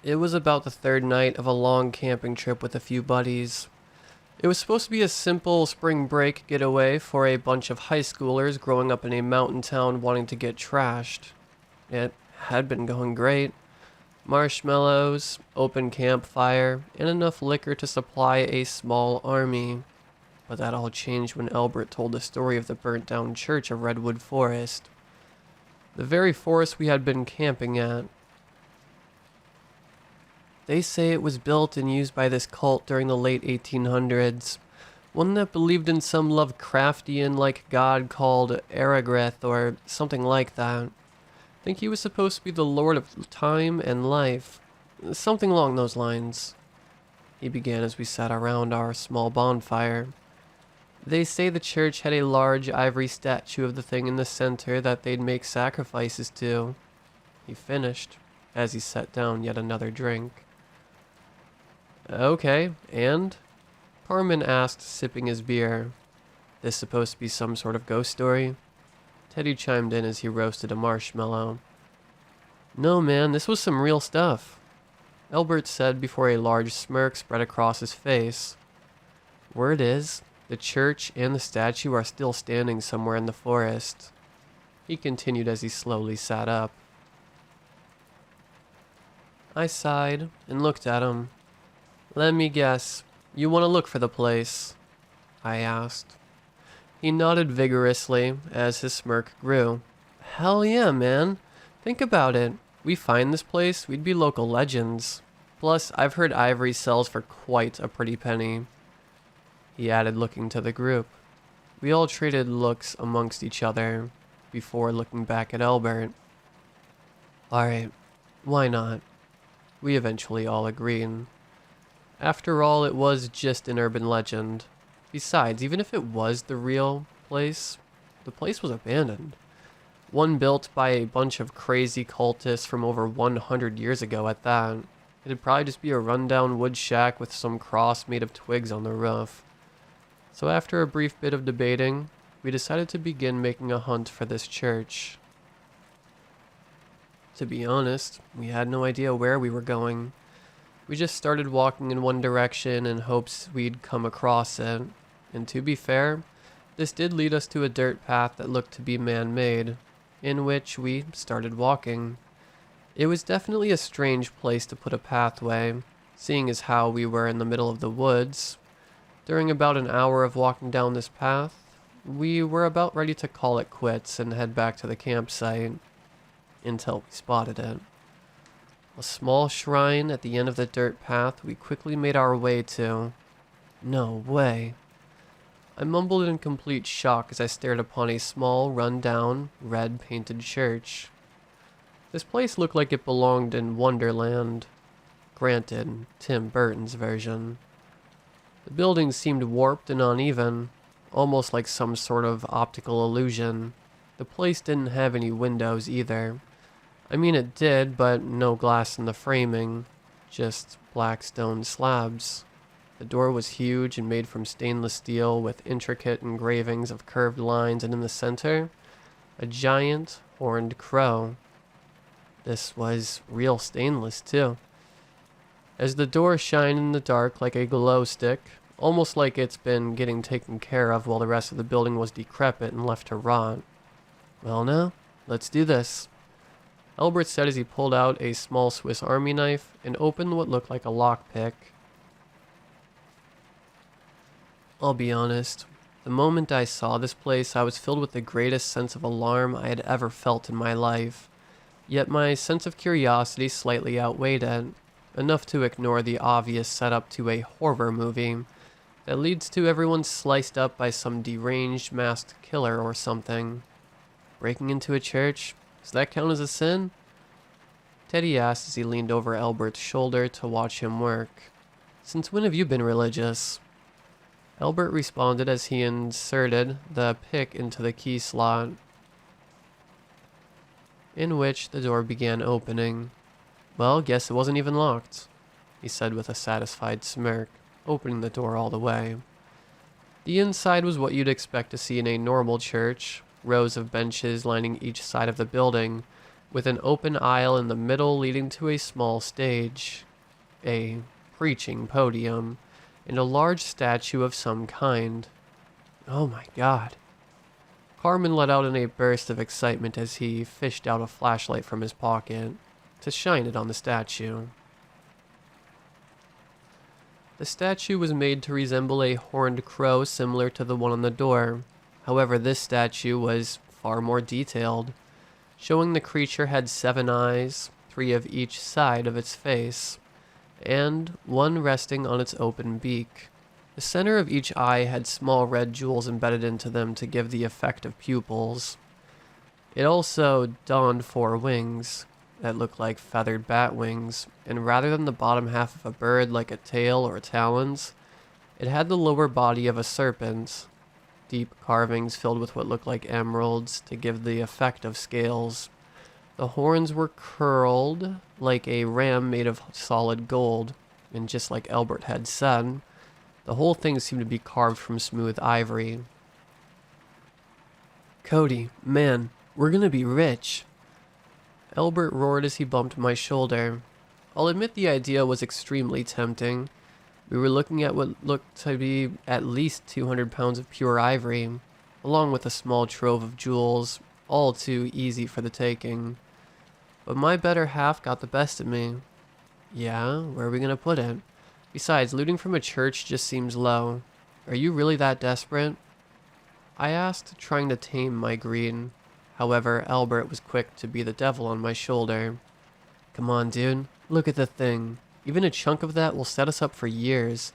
It was about the third night of a long camping trip with a few buddies. It was supposed to be a simple spring break getaway for a bunch of high schoolers growing up in a mountain town wanting to get trashed. It had been going great. Marshmallows, open campfire, and enough liquor to supply a small army. But that all changed when Albert told the story of the burnt down church of Redwood Forest. The very forest we had been camping at. They say it was built and used by this cult during the late 1800s. One that believed in some Lovecraftian-like god called Aragreth or something like that. Think he was supposed to be the lord of time and life. Something along those lines. He began as we sat around our small bonfire. They say the church had a large ivory statue of the thing in the center that they'd make sacrifices to. He finished, as he set down yet another drink. Okay, and? Carmen asked, sipping his beer. This supposed to be some sort of ghost story? Teddy chimed in as he roasted a marshmallow. No, man, this was some real stuff, Albert said before a large smirk spread across his face. Word is, the church and the statue are still standing somewhere in the forest. He continued as he slowly sat up. I sighed and looked at him. Let me guess, you want to look for the place? I asked. He nodded vigorously as his smirk grew. Hell yeah, man. Think about it. We find this place, we'd be local legends. Plus, I've heard ivory sells for quite a pretty penny. He added, looking to the group. We all traded looks amongst each other before looking back at Albert. Alright, why not? We eventually all agreed. After all, it was just an urban legend. Besides, even if it was the real place, the place was abandoned. One built by a bunch of crazy cultists from over 100 years ago at that. It'd probably just be a rundown wood shack with some cross made of twigs on the roof. So after a brief bit of debating, we decided to begin making a hunt for this church. To be honest, we had no idea where we were going. We just started walking in one direction in hopes we'd come across it. And to be fair, this did lead us to a dirt path that looked to be man-made, in which we started walking. It was definitely a strange place to put a pathway, seeing as how we were in the middle of the woods. During about an hour of walking down this path, we were about ready to call it quits and head back to the campsite, until we spotted it. A small shrine at the end of the dirt path we quickly made our way to. No way. I mumbled in complete shock as I stared upon a small, run-down, red-painted church. This place looked like it belonged in Wonderland. Granted, Tim Burton's version. The building seemed warped and uneven, almost like some sort of optical illusion. The place didn't have any windows either. I mean, it did, but no glass in the framing, just black stone slabs. The door was huge and made from stainless steel with intricate engravings of curved lines, and in the center, a giant horned crow. This was real stainless, too. As the door shined in the dark like a glow stick, almost like it's been getting taken care of while the rest of the building was decrepit and left to rot. Well now, let's do this. Albert said as he pulled out a small Swiss Army knife and opened what looked like a lockpick. I'll be honest, the moment I saw this place, I was filled with the greatest sense of alarm I had ever felt in my life. Yet my sense of curiosity slightly outweighed it, enough to ignore the obvious setup to a horror movie that leads to everyone sliced up by some deranged masked killer or something. Breaking into a church? Does that count as a sin? Teddy asked as he leaned over Albert's shoulder to watch him work. Since when have you been religious? Albert responded as he inserted the pick into the key slot, in which the door began opening. Well, guess it wasn't even locked, he said with a satisfied smirk, opening the door all the way. The inside was what you'd expect to see in a normal church, rows of benches lining each side of the building, with an open aisle in the middle leading to a small stage, a preaching podium, and a large statue of some kind. Oh my god. Carmen let out in a burst of excitement as he fished out a flashlight from his pocket to shine it on the statue. The statue was made to resemble a horned crow similar to the one on the door. However, this statue was far more detailed, showing the creature had 7 eyes, 3 of each side of its face, and one resting on its open beak. The center of each eye had small red jewels embedded into them to give the effect of pupils. It also donned 4 wings that looked like feathered bat wings, and rather than the bottom half of a bird like a tail or talons, it had the lower body of a serpent, deep carvings filled with what looked like emeralds to give the effect of scales. The horns were curled like a ram made of solid gold, and just like Albert had said, the whole thing seemed to be carved from smooth ivory. "Cody, man, we're gonna be rich," Albert roared as he bumped my shoulder. I'll admit the idea was extremely tempting. We were looking at what looked to be at least 200 pounds of pure ivory, along with a small trove of jewels, all too easy for the taking. But my better half got the best of me. "Yeah, where are we gonna put it? Besides, looting from a church just seems low. Are you really that desperate?" I asked, trying to tame my greed. However, Albert was quick to be the devil on my shoulder. "Come on, dude. Look at the thing. Even a chunk of that will set us up for years.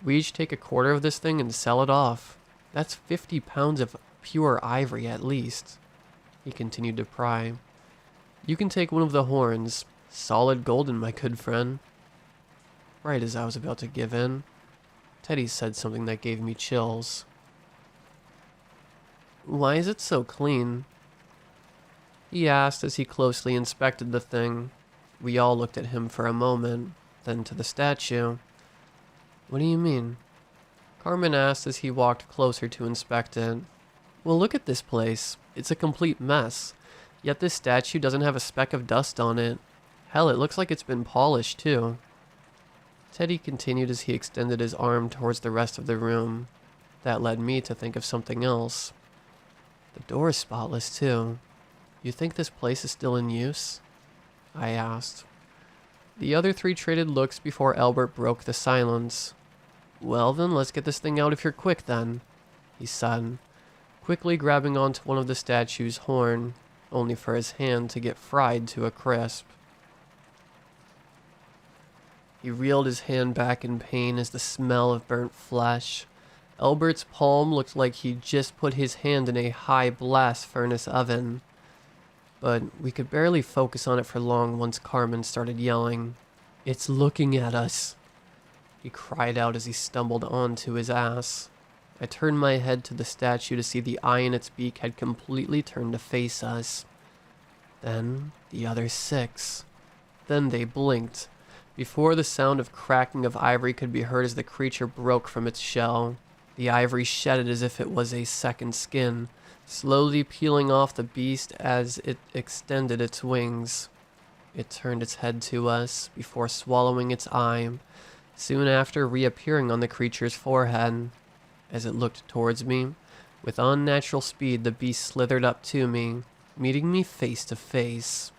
We each take a quarter of this thing and sell it off. That's 50 pounds of pure ivory at least." He continued to pry. "You can take one of the horns. Solid golden, my good friend." Right as I was about to give in, Teddy said something that gave me chills. "Why is it so clean?" he asked as he closely inspected the thing. We all looked at him for a moment, then to the statue. "What do you mean?" Carmen asked as he walked closer to inspect it. "Well, look at this place. It's a complete mess. Yet this statue doesn't have a speck of dust on it. Hell, it looks like it's been polished too." Teddy continued as he extended his arm towards the rest of the room. That led me to think of something else. "The door is spotless too. You think this place is still in use?" I asked. The other 3 traded looks before Albert broke the silence. "Well then, let's get this thing out if you're quick then," he said, quickly grabbing onto one of the statue's horn, only for his hand to get fried to a crisp. He reeled his hand back in pain as the smell of burnt flesh. Albert's palm looked like he'd just put his hand in a high blast furnace oven. But we could barely focus on it for long once Carmen started yelling. "It's looking at us," he cried out as he stumbled onto his ass. I turned my head to the statue to see the eye in its beak had completely turned to face us. Then the other 6. Then they blinked, before the sound of cracking of ivory could be heard as the creature broke from its shell. The ivory shedded as if it was a second skin, slowly peeling off the beast as it extended its wings. It turned its head to us before swallowing its eye, soon after reappearing on the creature's forehead. As it looked towards me, with unnatural speed the beast slithered up to me, meeting me face to face.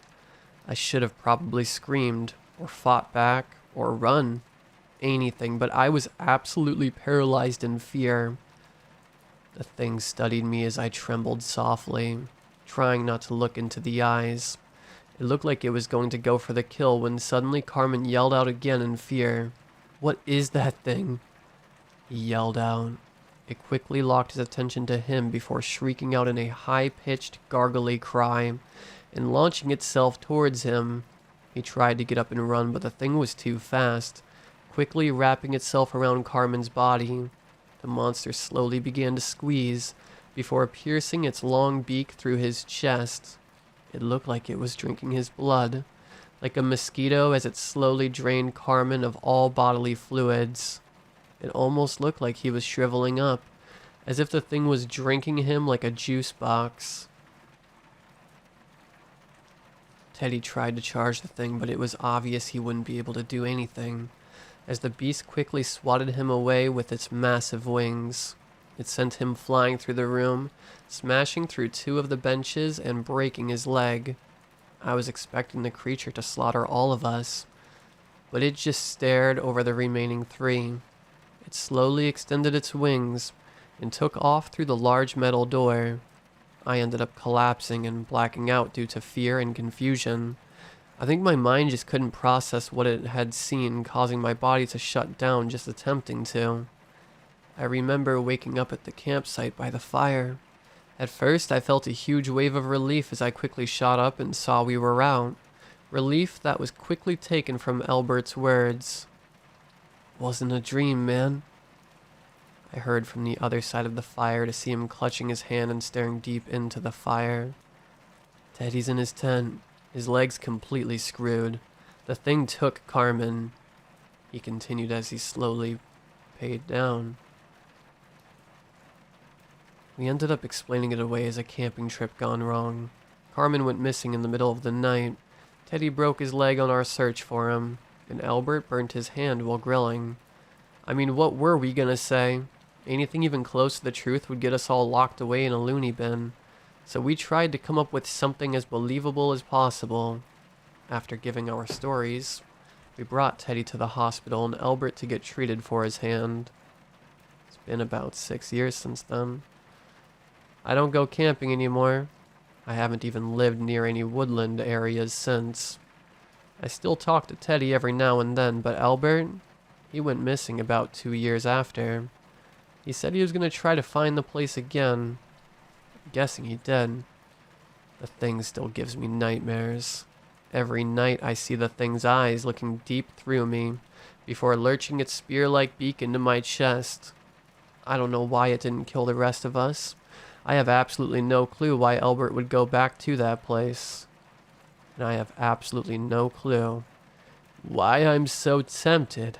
I should have probably screamed, or fought back, or run. Anything, but I was absolutely paralyzed in fear. The thing studied me as I trembled softly, trying not to look into the eyes. It looked like it was going to go for the kill when suddenly Carmen yelled out again in fear. "What is that thing?" He yelled out. It quickly locked his attention to him before shrieking out in a high-pitched, gargly cry and launching itself towards him. He tried to get up and run, but the thing was too fast, quickly wrapping itself around Carmen's body. The monster slowly began to squeeze, before piercing its long beak through his chest. It looked like it was drinking his blood, like a mosquito as it slowly drained Carmen of all bodily fluids. It almost looked like he was shriveling up, as if the thing was drinking him like a juice box. Teddy tried to charge the thing, but it was obvious he wouldn't be able to do anything, as the beast quickly swatted him away with its massive wings. It sent him flying through the room, smashing through 2 of the benches and breaking his leg. I was expecting the creature to slaughter all of us, but it just stared over the remaining 3. It slowly extended its wings and took off through the large metal door. I ended up collapsing and blacking out due to fear and confusion. I think my mind just couldn't process what it had seen, causing my body to shut down just attempting to. I remember waking up at the campsite by the fire. At first, I felt a huge wave of relief as I quickly shot up and saw we were out. Relief that was quickly taken from Albert's words. "Wasn't a dream, man." I heard from the other side of the fire to see him clutching his hand and staring deep into the fire. "Teddy's in his tent, his legs completely screwed. The thing took Carmen," he continued as he slowly paid down. We ended up explaining it away as a camping trip gone wrong. Carmen went missing in the middle of the night. Teddy broke his leg on our search for him, and Albert burnt his hand while grilling. I mean, what were we gonna say? Anything even close to the truth would get us all locked away in a loony bin. So we tried to come up with something as believable as possible. After giving our stories, we brought Teddy to the hospital and Albert to get treated for his hand. It's been about 6 years since then. I don't go camping anymore. I haven't even lived near any woodland areas since. I still talk to Teddy every now and then, but Albert, he went missing about 2 years after. He said he was going to try to find the place again. I'm guessing he did. The thing still gives me nightmares. Every night I see the thing's eyes looking deep through me before lurching its spear-like beak into my chest. I don't know why it didn't kill the rest of us. I have absolutely no clue why Albert would go back to that place. And I have absolutely no clue why I'm so tempted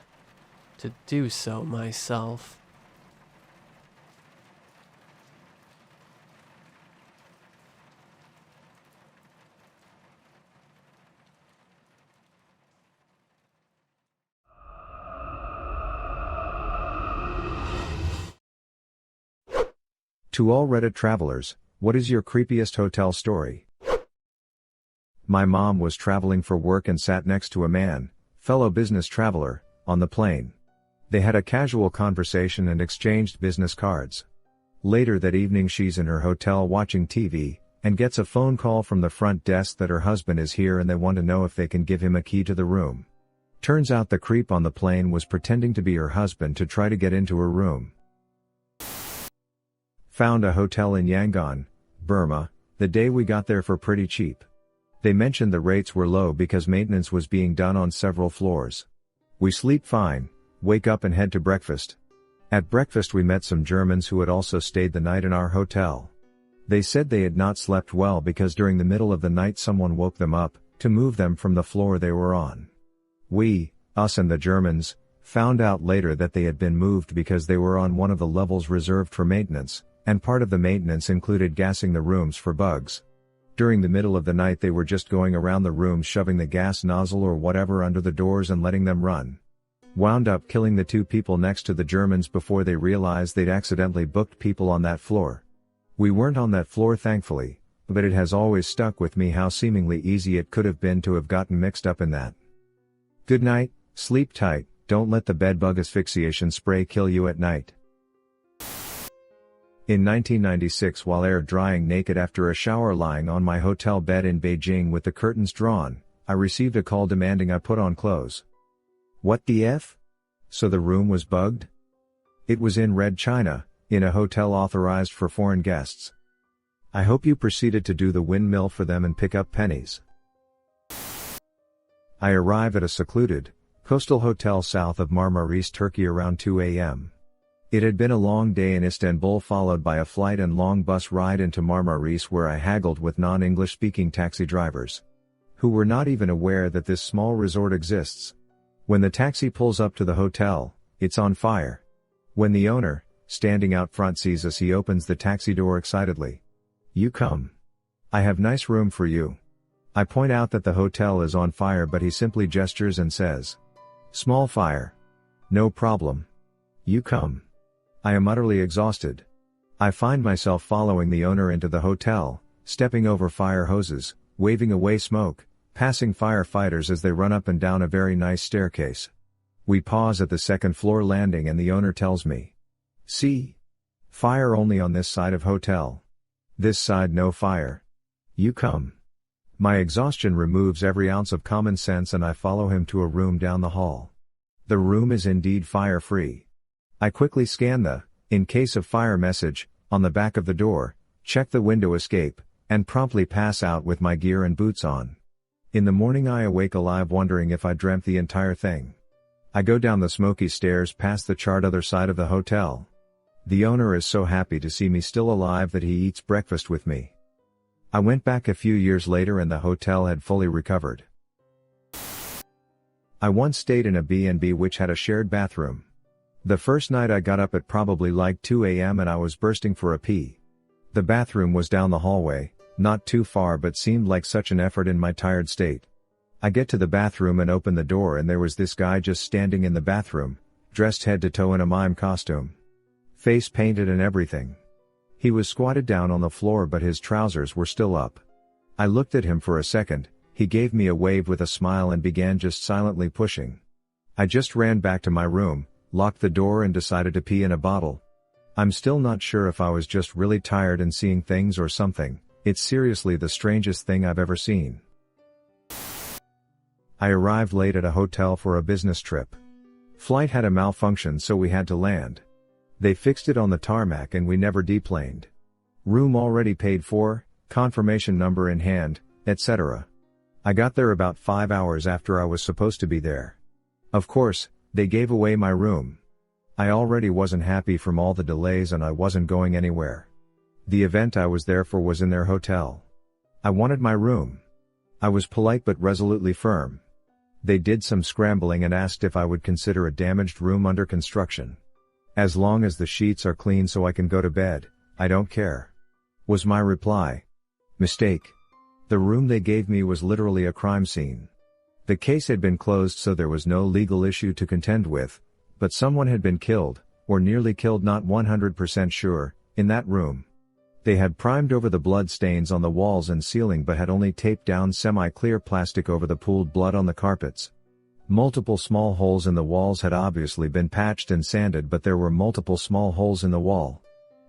to do so myself. To all Reddit travelers, what is your creepiest hotel story? My mom was traveling for work and sat next to a man, fellow business traveler, on the plane. They had a casual conversation and exchanged business cards. Later that evening she's in her hotel watching TV, and gets a phone call from the front desk that her husband is here and they want to know if they can give him a key to the room. Turns out the creep on the plane was pretending to be her husband to try to get into her room. Found a hotel in Yangon, Burma, the day we got there for pretty cheap. They mentioned the rates were low because maintenance was being done on several floors. We sleep fine, wake up and head to breakfast. At breakfast we met some Germans who had also stayed the night in our hotel. They said they had not slept well because during the middle of the night someone woke them up, to move them from the floor they were on. We, us and the Germans, found out later that they had been moved because they were on one of the levels reserved for maintenance, and part of the maintenance included gassing the rooms for bugs. During the middle of the night they were just going around the rooms shoving the gas nozzle or whatever under the doors and letting them run. Wound up killing the 2 people next to the Germans before they realized they'd accidentally booked people on that floor. We weren't on that floor thankfully, but it has always stuck with me how seemingly easy it could have been to have gotten mixed up in that. Good night, sleep tight, don't let the bedbug asphyxiation spray kill you at night. In 1996, while air drying naked after a shower lying on my hotel bed in Beijing with the curtains drawn, I received a call demanding I put on clothes. What the F? So the room was bugged? It was in Red China, in a hotel authorized for foreign guests. I hope you proceeded to do the windmill for them and pick up pennies. I arrive at a secluded, coastal hotel south of Marmaris, Turkey around 2 a.m. It had been a long day in Istanbul followed by a flight and long bus ride into Marmaris where I haggled with non-English speaking taxi drivers, who were not even aware that this small resort exists. When the taxi pulls up to the hotel, it's on fire. When the owner, standing out front, sees us, he opens the taxi door excitedly. "You come. I have nice room for you. I point out that the hotel is on fire, but he simply gestures and says, "Small fire. No problem. You come." I am utterly exhausted. I find myself following the owner into the hotel, stepping over fire hoses, waving away smoke, passing firefighters as they run up and down a very nice staircase. We pause at the second floor landing and the owner tells me, "See? Fire only on this side of hotel. This side no fire. You come." My exhaustion removes every ounce of common sense and I follow him to a room down the hall. The room is indeed fire-free. I quickly scan the "in case of fire" message on the back of the door, check the window escape, and promptly pass out with my gear and boots on. In the morning I awake alive wondering if I dreamt the entire thing. I go down the smoky stairs past the charred other side of the hotel. The owner is so happy to see me still alive that he eats breakfast with me. I went back a few years later and the hotel had fully recovered. I once stayed in a B&B which had a shared bathroom. The first night I got up at probably like 2 a.m. and I was bursting for a pee. The bathroom was down the hallway, not too far but seemed like such an effort in my tired state. I get to the bathroom and open the door and there was this guy just standing in the bathroom, dressed head to toe in a mime costume. Face painted and everything. He was squatted down on the floor but his trousers were still up. I looked at him for a second, he gave me a wave with a smile and began just silently pushing. I just ran back to my room, locked the door and decided to pee in a bottle. I'm still not sure if I was just really tired and seeing things or something. It's seriously the strangest thing I've ever seen. I arrived late at a hotel for a business trip. Flight had a malfunction so we had to land. They fixed it on the tarmac and we never deplaned. Room already paid for, confirmation number in hand, etc. I got there about 5 hours after I was supposed to be there. Of course, they gave away my room. I already wasn't happy from all the delays and I wasn't going anywhere. The event I was there for was in their hotel. I wanted my room. I was polite but resolutely firm. They did some scrambling and asked if I would consider a damaged room under construction. "As long as the sheets are clean so I can go to bed, I don't care," was my reply. Mistake. The room they gave me was literally a crime scene. The case had been closed so there was no legal issue to contend with, but someone had been killed, or nearly killed, not 100% sure, in that room. They had primed over the blood stains on the walls and ceiling but had only taped down semi-clear plastic over the pooled blood on the carpets. Multiple small holes in the walls had obviously been patched and sanded but there were multiple small holes in the wall.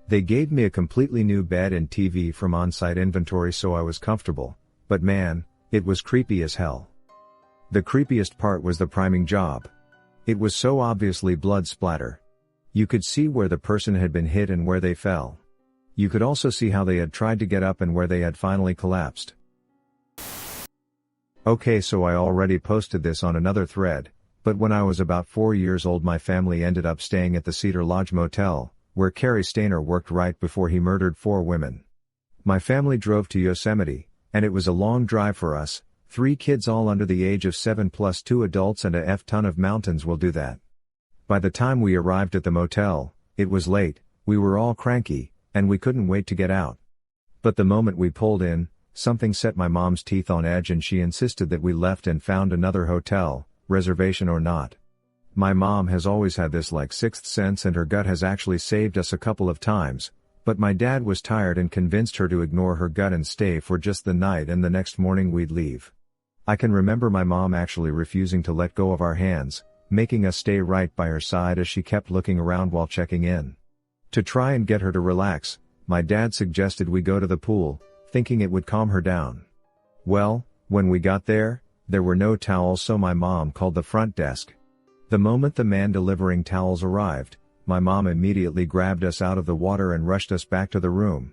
They gave me a completely new bed and TV from on-site inventory so I was comfortable, but man, it was creepy as hell. The creepiest part was the priming job. It was so obviously blood splatter. You could see where the person had been hit and where they fell. You could also see how they had tried to get up and where they had finally collapsed. Okay, so I already posted this on another thread, but when I was about 4 years old my family ended up staying at the Cedar Lodge Motel, where Cary Stayner worked right before he murdered 4 women. My family drove to Yosemite, and it was a long drive for us, 3 kids all under the age of 7 plus 2 adults and a F-ton of mountains will do that. By the time we arrived at the motel, it was late, we were all cranky, and we couldn't wait to get out. But the moment we pulled in, something set my mom's teeth on edge and she insisted that we left and found another hotel, reservation or not. My mom has always had this like sixth sense and her gut has actually saved us a couple of times, but my dad was tired and convinced her to ignore her gut and stay for just the night and the next morning we'd leave. I can remember my mom actually refusing to let go of our hands, making us stay right by her side as she kept looking around while checking in. To try and get her to relax, my dad suggested we go to the pool, thinking it would calm her down. Well, when we got there, there were no towels so my mom called the front desk. The moment the man delivering towels arrived, my mom immediately grabbed us out of the water and rushed us back to the room.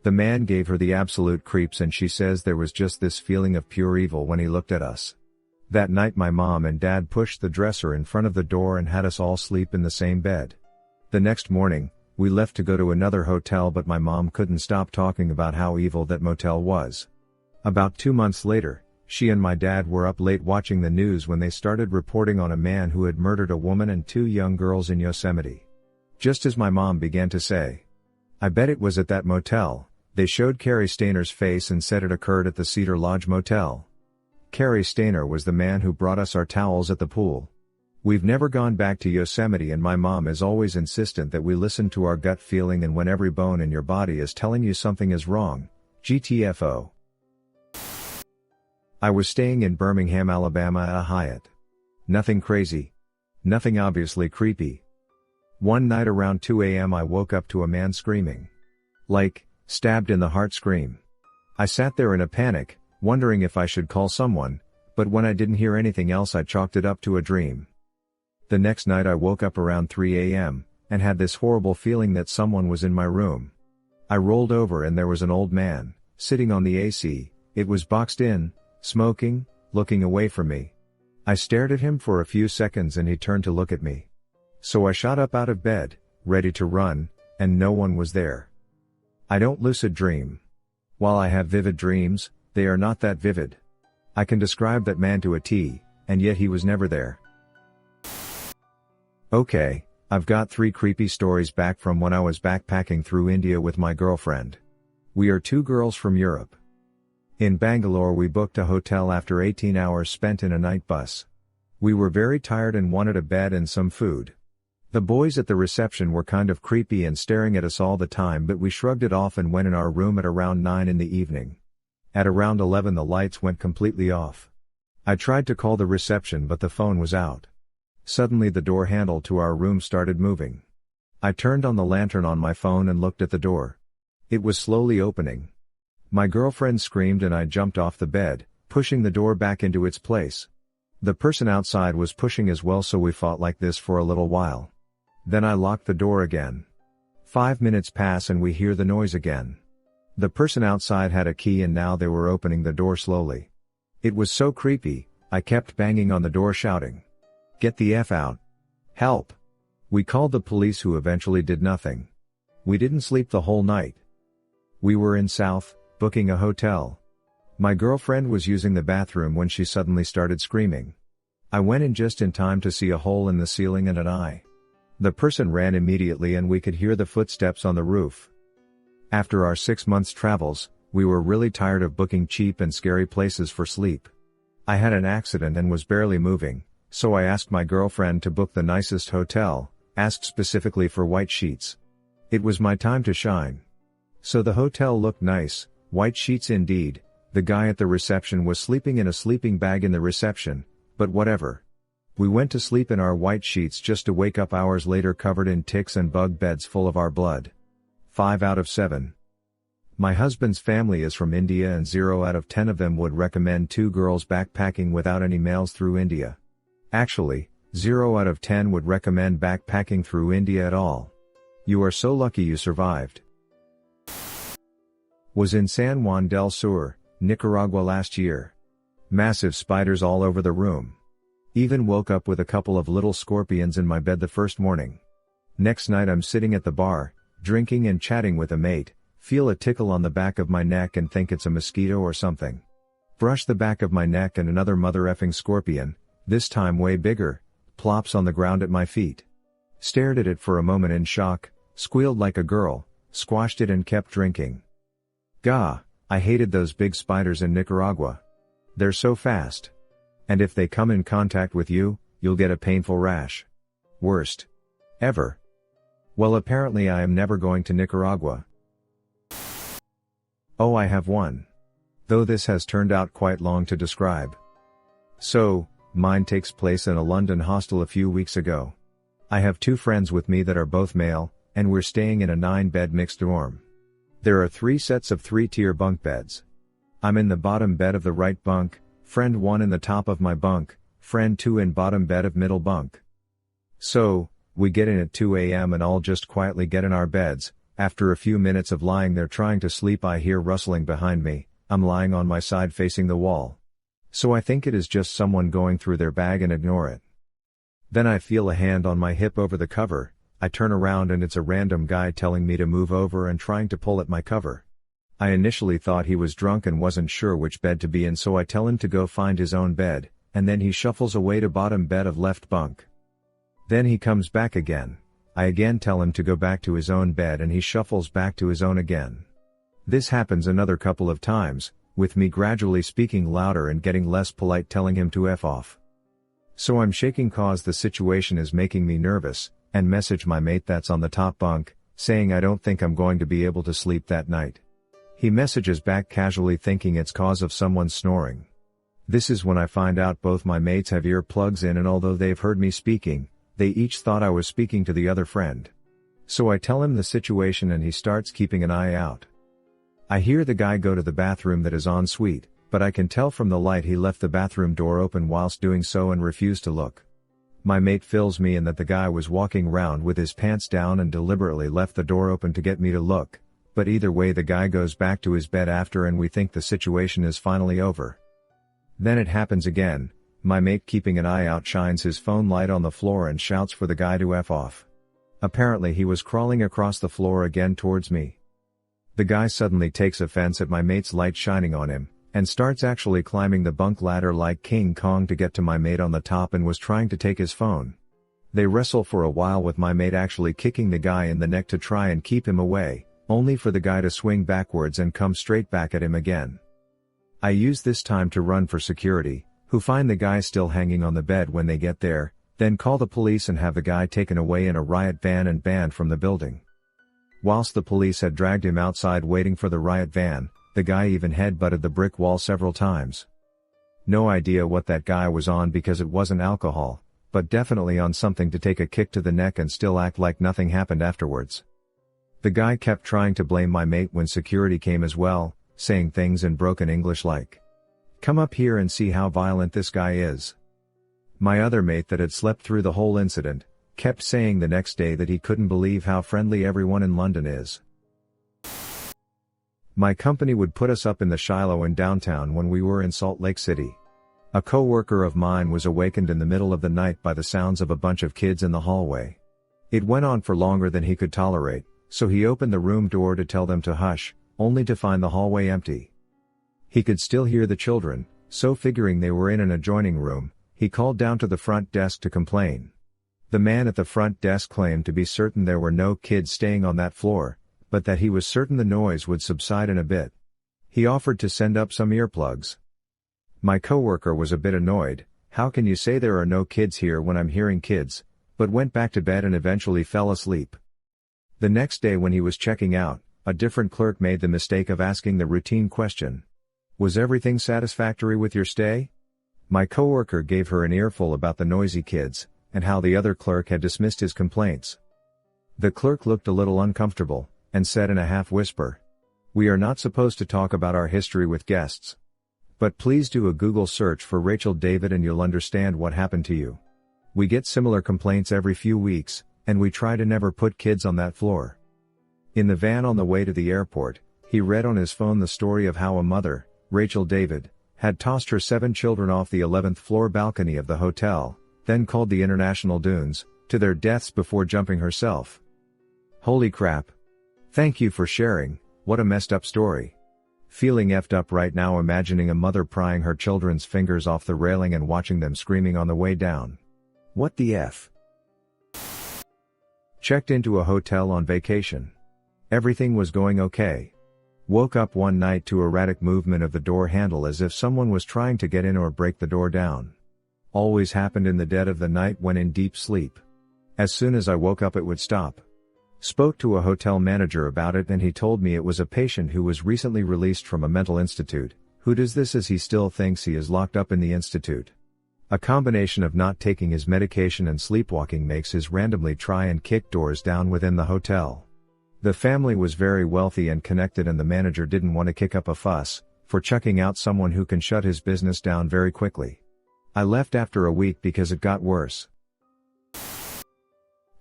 The man gave her the absolute creeps and she says there was just this feeling of pure evil when he looked at us. That night my mom and dad pushed the dresser in front of the door and had us all sleep in the same bed. The next morning, we left to go to another hotel but my mom couldn't stop talking about how evil that motel was. About 2 months later, she and my dad were up late watching the news when they started reporting on a man who had murdered a woman and 2 young girls in Yosemite. Just as my mom began to say, "I bet it was at that motel," They showed Carrie Stainer's face and said it occurred at the Cedar Lodge Motel. Carrie Stainer was the man who brought us our towels at the pool. We've never gone back to Yosemite, and my mom is always insistent that we listen to our gut feeling and when every bone in your body is telling you something is wrong. GTFO. I was staying in Birmingham, Alabama at a Hyatt. Nothing crazy. Nothing obviously creepy. One night around 2 a.m. I woke up to a man screaming. Like, stabbed in the heart scream. I sat there in a panic, wondering if I should call someone, but when I didn't hear anything else I chalked it up to a dream. The next night I woke up around 3 a.m., and had this horrible feeling that someone was in my room. I rolled over and there was an old man, sitting on the AC, it was boxed in, smoking, looking away from me. I stared at him for a few seconds and he turned to look at me. So I shot up out of bed, ready to run, and no one was there. I don't lucid dream. While I have vivid dreams, they are not that vivid. I can describe that man to a T, and yet he was never there. Okay, I've got 3 creepy stories back from when I was backpacking through India with my girlfriend. We are 2 girls from Europe. In Bangalore we booked a hotel after 18 hours spent in a night bus. We were very tired and wanted a bed and some food. The boys at the reception were kind of creepy and staring at us all the time, but we shrugged it off and went in our room at around 9 in the evening. At around 11 the lights went completely off. I tried to call the reception but the phone was out. Suddenly the door handle to our room started moving. I turned on the lantern on my phone and looked at the door. It was slowly opening. My girlfriend screamed and I jumped off the bed, pushing the door back into its place. The person outside was pushing as well, so we fought like this for a little while. Then I locked the door again. 5 minutes pass and we hear the noise again. The person outside had a key and now they were opening the door slowly. It was so creepy, I kept banging on the door shouting, "Get the F out! Help!" We called the police who eventually did nothing. We didn't sleep the whole night. We were in South, booking a hotel. My girlfriend was using the bathroom when she suddenly started screaming. I went in just in time to see a hole in the ceiling and an eye. The person ran immediately and we could hear the footsteps on the roof. After our 6 months travels, we were really tired of booking cheap and scary places for sleep. I had an accident and was barely moving, so I asked my girlfriend to book the nicest hotel, asked specifically for white sheets. It was my time to shine. So the hotel looked nice, white sheets indeed. The guy at the reception was sleeping in a sleeping bag in the reception, but whatever. We went to sleep in our white sheets just to wake up hours later covered in ticks and bug beds full of our blood. 5 out of 7. My husband's family is from India and 0 out of 10 of them would recommend 2 girls backpacking without any males through India. Actually, 0 out of 10 would recommend backpacking through India at all. You are so lucky you survived. Was in San Juan del Sur, Nicaragua last year. Massive spiders all over the room. Even woke up with a couple of little scorpions in my bed the first morning. Next night I'm sitting at the bar, drinking and chatting with a mate, feel a tickle on the back of my neck and think it's a mosquito or something. Brush the back of my neck and another mother effing scorpion, this time way bigger, plops on the ground at my feet. Stared at it for a moment in shock, squealed like a girl, squashed it and kept drinking. Gah, I hated those big spiders in Nicaragua. They're so fast. And if they come in contact with you, you'll get a painful rash. Worst. Ever. Well, apparently I am never going to Nicaragua. Oh, I have one. Though this has turned out quite long to describe. So, mine takes place in a London hostel a few weeks ago. I have 2 friends with me that are both male, and we're staying in a 9-bed mixed dorm. There are 3 sets of 3-tier bunk beds. I'm in the bottom bed of the right bunk, friend 1 in the top of my bunk, friend 2 in bottom bed of middle bunk. So, we get in at 2 a.m. and all just quietly get in our beds. After a few minutes of lying there trying to sleep I hear rustling behind me. I'm lying on my side facing the wall. So I think it is just someone going through their bag and ignore it. Then I feel a hand on my hip over the cover. I turn around and it's a random guy telling me to move over and trying to pull at my cover. I initially thought he was drunk and wasn't sure which bed to be in, so I tell him to go find his own bed, and then he shuffles away to bottom bed of left bunk. Then he comes back again. I again tell him to go back to his own bed and he shuffles back to his own again. This happens another couple of times, with me gradually speaking louder and getting less polite, telling him to F off. So I'm shaking cause the situation is making me nervous, and message my mate that's on the top bunk, saying I don't think I'm going to be able to sleep that night. He messages back casually thinking it's cause of someone snoring. This is when I find out both my mates have earplugs in, and although they've heard me speaking, they each thought I was speaking to the other friend. So I tell him the situation and he starts keeping an eye out. I hear the guy go to the bathroom that is en suite, but I can tell from the light he left the bathroom door open whilst doing so and refused to look. My mate fills me in that the guy was walking round with his pants down and deliberately left the door open to get me to look, but either way the guy goes back to his bed after and we think the situation is finally over. Then it happens again, my mate keeping an eye out shines his phone light on the floor and shouts for the guy to F off. Apparently he was crawling across the floor again towards me. The guy suddenly takes offense at my mate's light shining on him, and starts actually climbing the bunk ladder like King Kong to get to my mate on the top and was trying to take his phone. They wrestle for a while with my mate actually kicking the guy in the neck to try and keep him away, only for the guy to swing backwards and come straight back at him again. I use this time to run for security, who find the guy still hanging on the bed when they get there, then call the police and have the guy taken away in a riot van and banned from the building. Whilst the police had dragged him outside waiting for the riot van, the guy even head-butted the brick wall several times. No idea what that guy was on because it wasn't alcohol, but definitely on something to take a kick to the neck and still act like nothing happened afterwards. The guy kept trying to blame my mate when security came as well, saying things in broken English like, "Come up here and see how violent this guy is." My other mate that had slept through the whole incident, kept saying the next day that he couldn't believe how friendly everyone in London is. My company would put us up in the Shiloh in downtown when we were in Salt Lake City. A co-worker of mine was awakened in the middle of the night by the sounds of a bunch of kids in the hallway. It went on for longer than he could tolerate, so he opened the room door to tell them to hush, only to find the hallway empty. He could still hear the children, so figuring they were in an adjoining room, he called down to the front desk to complain. The man at the front desk claimed to be certain there were no kids staying on that floor, but that he was certain the noise would subside in a bit. He offered to send up some earplugs. My coworker was a bit annoyed, "How can you say there are no kids here when I'm hearing kids?" but went back to bed and eventually fell asleep. The next day when he was checking out, a different clerk made the mistake of asking the routine question, "Was everything satisfactory with your stay?" My coworker gave her an earful about the noisy kids, and how the other clerk had dismissed his complaints. The clerk looked a little uncomfortable, and said in a half-whisper, "We are not supposed to talk about our history with guests. But please do a Google search for Rachel David and you'll understand what happened to you. We get similar complaints every few weeks, and we try to never put kids on that floor." In the van on the way to the airport, he read on his phone the story of how a mother, Rachel David, had tossed her 7 children off the 11th floor balcony of the hotel, then called the International Dunes, to their deaths before jumping herself. Holy crap. Thank you for sharing, what a messed up story. Feeling effed up right now imagining a mother prying her children's fingers off the railing and watching them screaming on the way down. What the F? Checked into a hotel on vacation. Everything was going okay. Woke up one night to erratic movement of the door handle as if someone was trying to get in or break the door down. Always happened in the dead of the night when in deep sleep. As soon as I woke up it would stop. Spoke to a hotel manager about it and he told me it was a patient who was recently released from a mental institute, who does this as he still thinks he is locked up in the institute. A combination of not taking his medication and sleepwalking makes his randomly try and kick doors down within the hotel. The family was very wealthy and connected and the manager didn't want to kick up a fuss, for chucking out someone who can shut his business down very quickly. I left after a week because it got worse.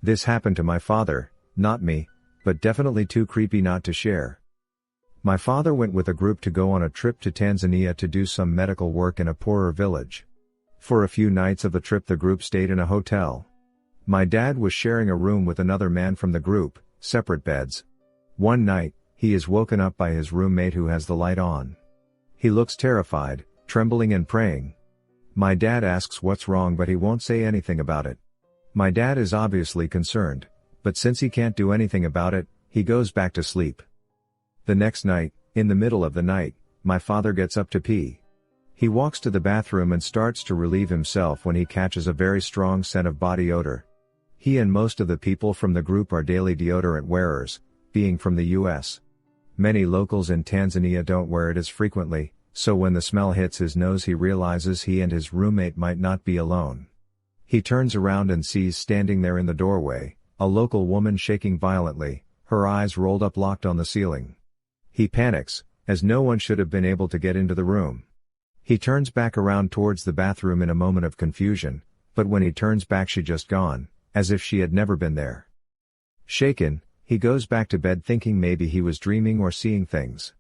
This happened to my father, not me, but definitely too creepy not to share. My father went with a group to go on a trip to Tanzania to do some medical work in a poorer village. For a few nights of the trip the group stayed in a hotel. My dad was sharing a room with another man from the group, separate beds. One night, he is woken up by his roommate who has the light on. He looks terrified, trembling and praying. My dad asks what's wrong but he won't say anything about it. My dad is obviously concerned, but since he can't do anything about it, he goes back to sleep. The next night, in the middle of the night, my father gets up to pee. He walks to the bathroom and starts to relieve himself when he catches a very strong scent of body odor. He and most of the people from the group are daily deodorant wearers, being from the US. Many locals in Tanzania don't wear it as frequently, so when the smell hits his nose he realizes he and his roommate might not be alone. He turns around and sees standing there in the doorway, a local woman shaking violently, her eyes rolled up locked on the ceiling. He panics, as no one should have been able to get into the room. He turns back around towards the bathroom in a moment of confusion, but when he turns back she just gone, as if she had never been there. Shaken, he goes back to bed thinking maybe he was dreaming or seeing things.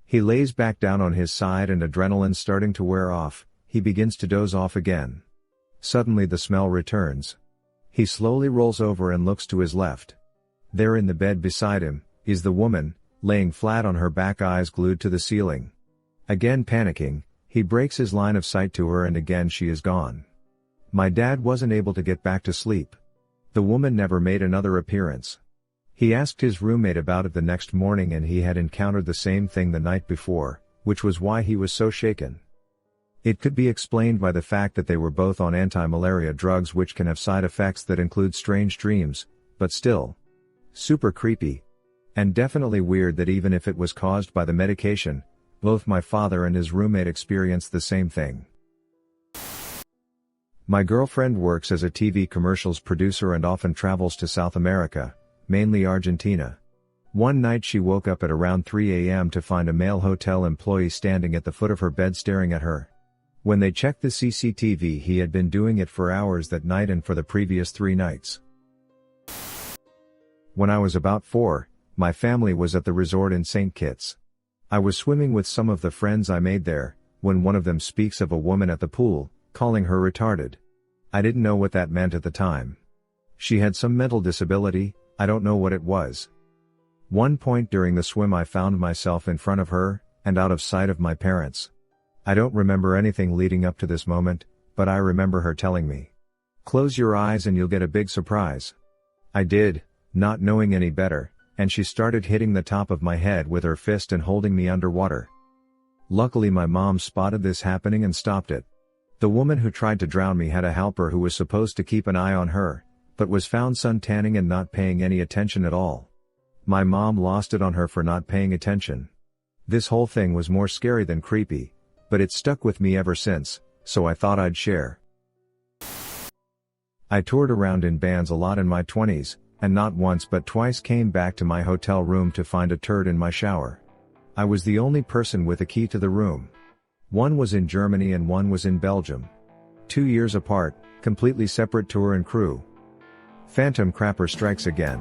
He lays back down on his side and adrenaline starting to wear off, he begins to doze off again. Suddenly the smell returns. He slowly rolls over and looks to his left. There in the bed beside him, is the woman, laying flat on her back, eyes glued to the ceiling. Again panicking, he breaks his line of sight to her and again she is gone. My dad wasn't able to get back to sleep. The woman never made another appearance. He asked his roommate about it the next morning and he had encountered the same thing the night before, which was why he was so shaken. It could be explained by the fact that they were both on anti-malaria drugs which can have side effects that include strange dreams, but still. Super creepy. And definitely weird that even if it was caused by the medication, both my father and his roommate experienced the same thing. My girlfriend works as a TV commercials producer and often travels to South America, mainly Argentina. One night she woke up at around 3 a.m. to find a male hotel employee standing at the foot of her bed staring at her. When they checked the CCTV, he had been doing it for hours that night and for the previous 3 nights. When I was about 4, my family was at the resort in St. Kitts. I was swimming with some of the friends I made there, when one of them speaks of a woman at the pool, calling her retarded. I didn't know what that meant at the time. She had some mental disability, I don't know what it was. One point during the swim I found myself in front of her, and out of sight of my parents. I don't remember anything leading up to this moment, but I remember her telling me, "Close your eyes and you'll get a big surprise." I did, not knowing any better, and she started hitting the top of my head with her fist and holding me underwater. Luckily my mom spotted this happening and stopped it. The woman who tried to drown me had a helper who was supposed to keep an eye on her, but was found suntanning and not paying any attention at all. My mom lost it on her for not paying attention. This whole thing was more scary than creepy, but it stuck with me ever since, so I thought I'd share. I toured around in bands a lot in my 20s, and not once but twice came back to my hotel room to find a turd in my shower. I was the only person with a key to the room. One was in Germany and one was in Belgium. 2 years apart, completely separate tour and crew. Phantom Crapper strikes again.